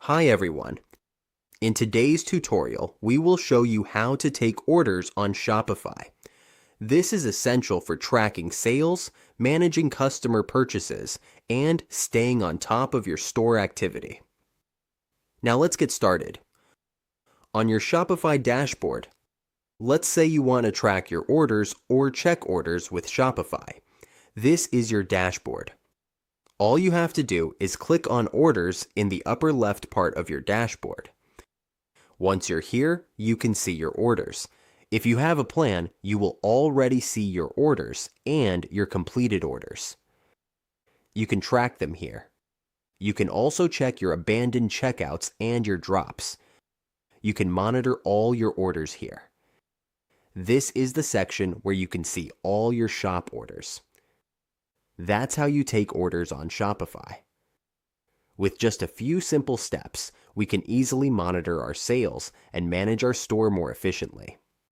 Hi everyone. In today's tutorial, we will show you how to take orders on Shopify. This is essential for tracking sales, managing customer purchases, and staying on top of your store activity. Now let's get started. On your Shopify dashboard, let's say you want to track your orders or check orders with Shopify. This is your dashboard. All you have to do is click on Orders in the upper left part of your dashboard. Once you're here, you can see your orders. If you have a plan, you will already see your orders and your completed orders. You can track them here. You can also check your abandoned checkouts and your drops. You can monitor all your orders here. This is the section where you can see all your shop orders. That's how you take orders on Shopify. With just a few simple steps, we can easily monitor our sales and manage our store more efficiently.